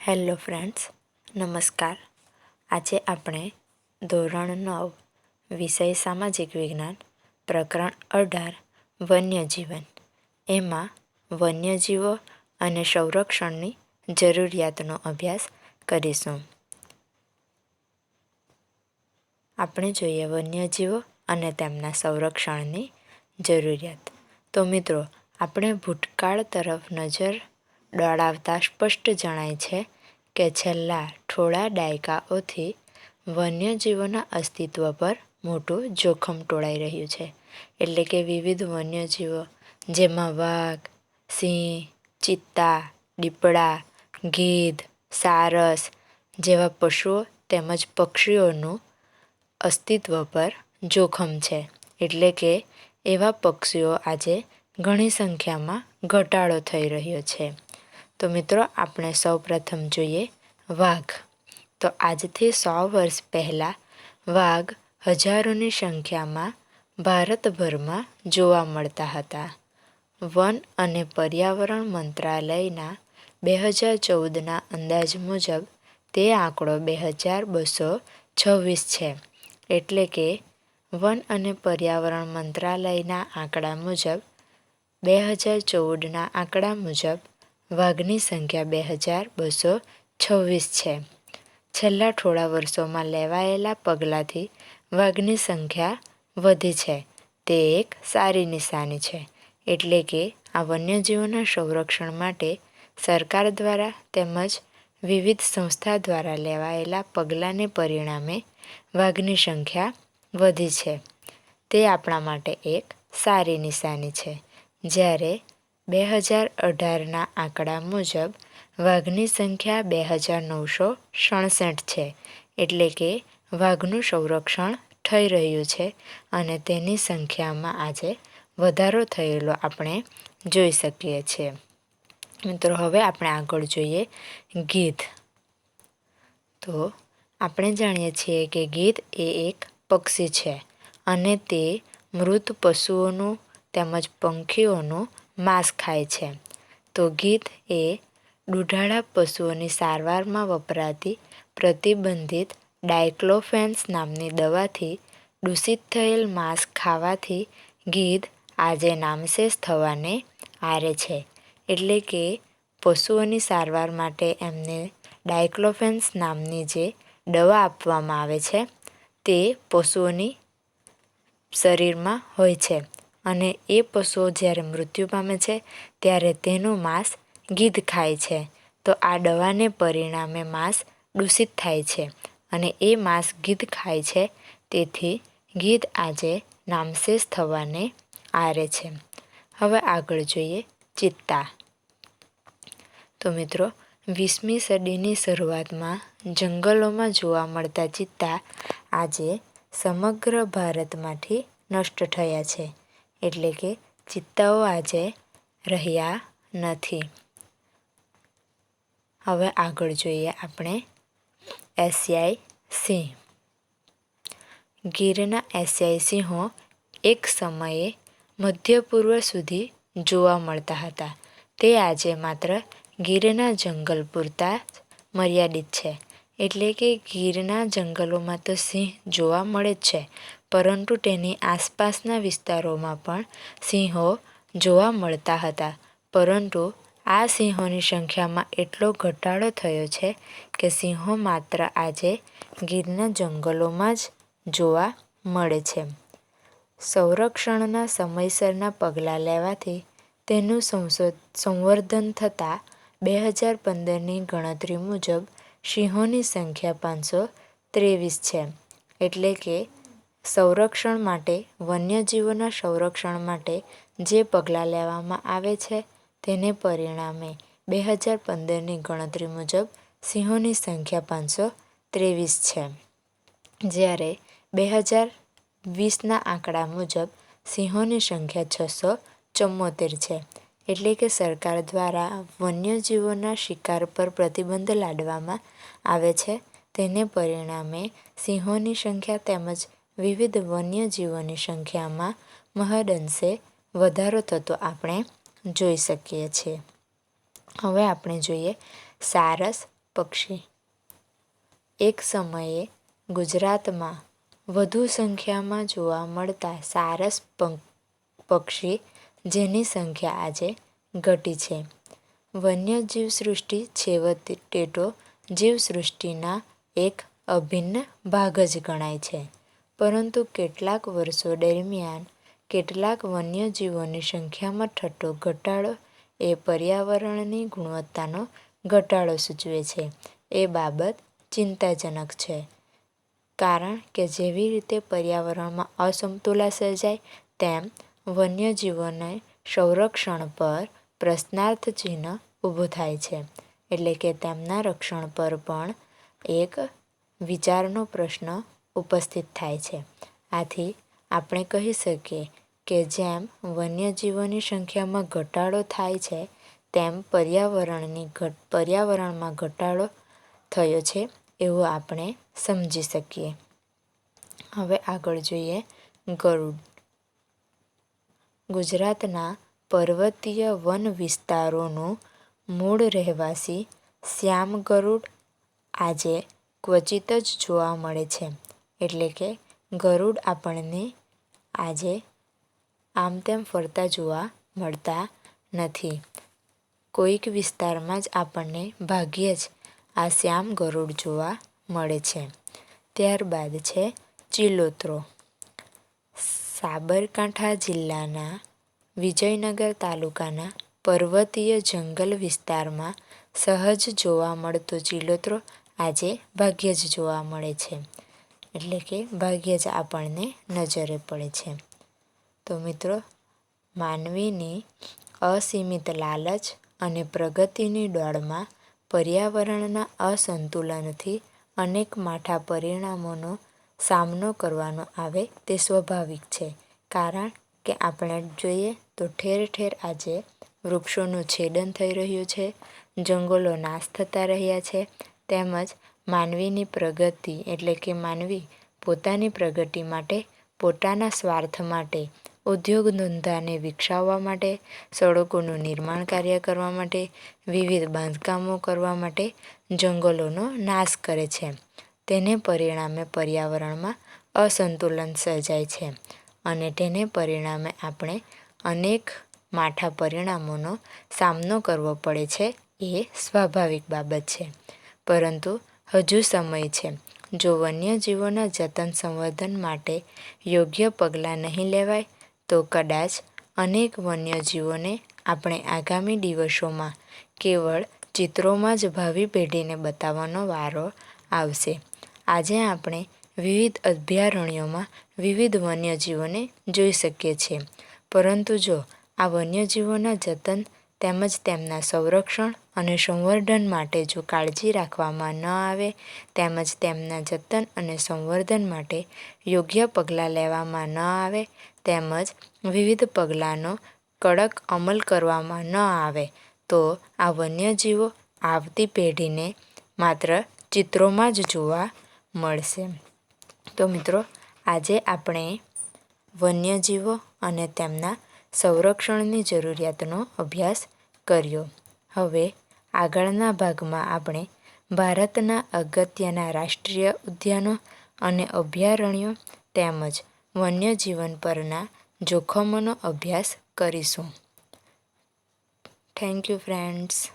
Hello friends, નમસ્કાર. આજે આપણે ધોરણ 9 વિષય સામાજિક વિજ્ઞાન પ્રકરણ 18 વન્યજીવન એમાં વન્યજીવો અને સંરક્ષણની જરૂરિયાતનો અભ્યાસ કરીશું. આપણે જોઈએ વન્યજીવો અને તેમના સંરક્ષણની જરૂરિયાત. તો મિત્રો, આપણે ભૂતકાળ તરફ નજર દોડાવતા સ્પષ્ટ જણાય છે કે છેલ્લા થોડા દાયકાઓથી વન્યજીવોના અસ્તિત્વ પર મોટું જોખમ ટોળાઈ રહ્યું છે. એટલે કે વિવિધ વન્યજીવો જેમાં વાઘ, સિંહ, ચિત્તા, દીપડા, ગીધ, સારસ જેવા પશુઓ તેમજ પક્ષીઓનું અસ્તિત્વ પર જોખમ છે. એટલે કે એવા પક્ષીઓ આજે ઘણી સંખ્યામાં ઘટાડો થઈ રહ્યો છે. તો મિત્રો, આપણે સૌપ્રથમ જોઈએ વાઘ. તો આજથી 100 વર્ષ પહેલાં વાઘ હજારોની સંખ્યામાં ભારતભરમાં જોવા મળતા હતા. વન અને પર્યાવરણ મંત્રાલયના 2014ના અંદાજ મુજબ તે આંકડો 2226 છે. એટલે કે વન અને પર્યાવરણ મંત્રાલયના આંકડા મુજબ 2014ના આંકડા મુજબ વાઘની સંખ્યા 2226 છે. છેલ્લા થોડા વર્ષોમાં લેવાયેલા પગલાંથી વાઘની સંખ્યા વધી છે. તે એક સારી નિશાની છે. એટલે કે આ વન્યજીવોના સંરક્ષણ માટે સરકાર દ્વારા તેમજ વિવિધ સંસ્થા દ્વારા લેવાયેલા પગલાંને પરિણામે વાઘની સંખ્યા વધી છે. તે આપણા માટે એક સારી નિશાની છે. જ્યારે 2018ના આંકડા મુજબ વાઘની સંખ્યા 2967 છે. એટલે કે વાઘનું સંરક્ષણ થઈ રહ્યું છે અને તેની સંખ્યામાં આજે વધારો થયેલો આપણે જોઈ શકીએ છીએ. મિત્રો, હવે આપણે આગળ જોઈએ ગીધ. તો આપણે જાણીએ છીએ કે ગીધ એ એક પક્ષી છે અને તે મૃત પશુઓનું તેમજ પંખીઓનું માંસ ખાય છે. તો ગીધ એ દુધાળા પશુઓની સારવારમાં વપરાતી પ્રતિબંધિત ડાયક્લોફેન્સ નામની દવાથી દૂષિત થયેલ માંસ ખાવાથી ગીધ આજે નામશેષ થવાને આરે છે. એટલે કે પશુઓની સારવાર માટે એમને ડાયક્લોફેન્સ નામની જે દવા આપવામાં આવે છે તે પશુઓની શરીરમાં હોય છે અને એ પશુઓ જ્યારે મૃત્યુ પામે છે ત્યારે તેનું માંસ ગીધ ખાય છે. તો આ દવાને પરિણામે માંસ દૂષિત થાય છે અને એ માંસ ગીધ ખાય છે. તેથી ગીધ આજે નામશેષ થવાને આરે છે. હવે આગળ જોઈએ ચિત્તા. તો મિત્રો, 20મી સદીની શરૂઆતમાં જંગલોમાં જોવા મળતા ચિત્તા આજે સમગ્ર ભારતમાંથી નષ્ટ થયા છે. એટલે કે ચિત્તાઓ આજે રહ્યા નથી. હવે આગળ જોઈએ આપણે એશિયાઈ સિંહ. ગીરના એશિયાઈ સિંહો એક સમયે મધ્ય પૂર્વ સુધી જોવા મળતા હતા. તે આજે માત્ર ગીરના જંગલ પૂરતા જ મર્યાદિત છે. એટલે કે ગીરના જંગલોમાં તો સિંહ જોવા મળે જ છે, પરંતુ તેની આસપાસના વિસ્તારોમાં પણ સિંહો જોવા મળતા હતા. પરંતુ આ સિંહોની સંખ્યામાં એટલો ઘટાડો થયો છે કે સિંહો માત્ર આજે ગીરના જંગલોમાં જ જોવા મળે છે. સંરક્ષણના સમયસરના પગલાં લેવાથી તેનું સંવર્ધન થતાં 2015ની ગણતરી મુજબ સિંહોની સંખ્યા 523 છે. એટલે કે સંરક્ષણ માટે વન્યજીવોના સંરક્ષણ માટે જે પગલાં લેવામાં આવે છે તેને પરિણામે 2015ની ગણતરી મુજબ સિંહોની સંખ્યા 523 છે. જ્યારે 2020ના આંકડા મુજબ સિંહોની સંખ્યા 674 છે. એટલે કે સરકાર દ્વારા વન્યજીવોના શિકાર પર પ્રતિબંધ લાદવામાં આવે છે. તેને પરિણામે સિંહોની સંખ્યા તેમજ વિવિધ વન્યજીવોની સંખ્યામાં મહદઅંશે વધારો થતો આપણે જોઈ શકીએ છીએ. હવે આપણે જોઈએ સારસ પક્ષી. એક સમયે ગુજરાતમાં વધુ સંખ્યામાં જોવા મળતા સારસ પક્ષી, જેની સંખ્યા આજે ઘટી છે. વન્ય જીવસૃષ્ટિ છેવટે તો જીવસૃષ્ટિના એક અભિન્ન ભાગ જ ગણાય છે, પરંતુ કેટલાક વર્ષો દરમિયાન કેટલાક વન્યજીવોની સંખ્યામાં થતો ઘટાડો એ પર્યાવરણની ગુણવત્તાનો ઘટાડો સૂચવે છે. એ બાબત ચિંતાજનક છે, કારણ કે જેવી રીતે પર્યાવરણમાં અસમતુલા સર્જાય તેમ વન્યજીવોના સંરક્ષણ પર પ્રશ્નાર્થ ચિહ્ન ઊભું થાય છે. એટલે કે તેમના રક્ષણ પર પણ એક વિચારનો પ્રશ્ન ઉપસ્થિત થાય છે. આથી આપણે કહી શકીએ કે જેમ વન્યજીવોની સંખ્યામાં ઘટાડો થાય છે તેમ પર્યાવરણમાં ઘટાડો થયો છે એવું આપણે સમજી શકીએ. હવે આગળ જોઈએ ગરુડ. ગુજરાતના પર્વતીય વન વિસ્તારોનું મૂળ રહેવાસી શ્યામ ગરુડ આજે ક્વચિત જ જોવા મળે છે. એટલે કે ગરુડ આપણને આજે આમ તેમ ફરતા જોવા મળતા નથી. કોઈક વિસ્તારમાં જ આપણને ભાગ્યે જ આ શ્યામ ગરુડ જોવા મળે છે. ત્યારબાદ છે ચિલોતરો. સાબરકાંઠા જિલ્લાના વિજયનગર તાલુકાના પર્વતીય જંગલ વિસ્તારમાં સહજ જોવા મળતો ચિલોતરો આજે ભાગ્યે જ જોવા મળે છે. એટલે કે ભાગ્યે જ આપણને નજરે પડે છે. તો મિત્રો, માનવીની અસીમિત લાલચ અને પ્રગતિની દોડમાં પર્યાવરણના અસંતુલનથી અનેક માઠા પરિણામોનો સામનો કરવાનો આવે તે સ્વાભાવિક છે. કારણ કે આપણે જોઈએ તો ઠેર ઠેર આજે વૃક્ષોનું છેદન થઈ રહ્યું છે, જંગલો નાશ થતા રહ્યા છે, તેમજ માનવીની પ્રગતિ એટલે કે માનવી પોતાની પ્રગતિ માટે, પોતાના સ્વાર્થ માટે, ઉદ્યોગ ધંધાને વિકસાવવા માટે, સડકોનું નિર્માણ કાર્ય કરવા માટે, વિવિધ બાંધકામો કરવા માટે જંગલોનો નાશ કરે છે. તેને પરિણામે પર્યાવરણમાં અસંતુલન સર્જાય છે અને તેને પરિણામે આપણે અનેક માઠા પરિણામોનો સામનો કરવો પડે છે. એ સ્વાભાવિક બાબત છે, પરંતુ હજુ સમય છે. જો વન્યજીવોના જતન સંવર્ધન માટે યોગ્ય પગલાં નહીં લેવાય તો કદાચ અનેક વન્યજીવોને આપણે આગામી દિવસોમાં કેવળ ચિત્રોમાં જ ભાવિ પેઢીને બતાવવાનો વારો આવશે. આજે આપણે વિવિધ અભયારણ્યોમાં વિવિધ વન્યજીવોને જોઈ શકીએ છીએ, પરંતુ જો આ વન્યજીવોના જતન તેમજ તેમના સંરક્ષણ અને સંવર્ધન માટે જો કાળજી રાખવામાં ન આવે, તેમજ તેમના જતન અને સંવર્ધન માટે યોગ્ય પગલાં લેવામાં ન આવે, તેમજ વિવિધ પગલાંનો કડક અમલ કરવામાં ન આવે તો આ વન્યજીવો આવતી પેઢીને માત્ર ચિત્રોમાં જ જોવા મળશે. તો મિત્રો, આજે આપણે વન્યજીવો અને તેમના સંરક્ષણની જરૂરિયાતનો અભ્યાસ કર્યો. હવે આગળના ભાગમાં આપણે ભારતના અગત્યના રાષ્ટ્રીય ઉદ્યાનો અને અભયારણ્યો તેમજ વન્યજીવન પરના જોખમોનો અભ્યાસ કરીશું. Thank you friends.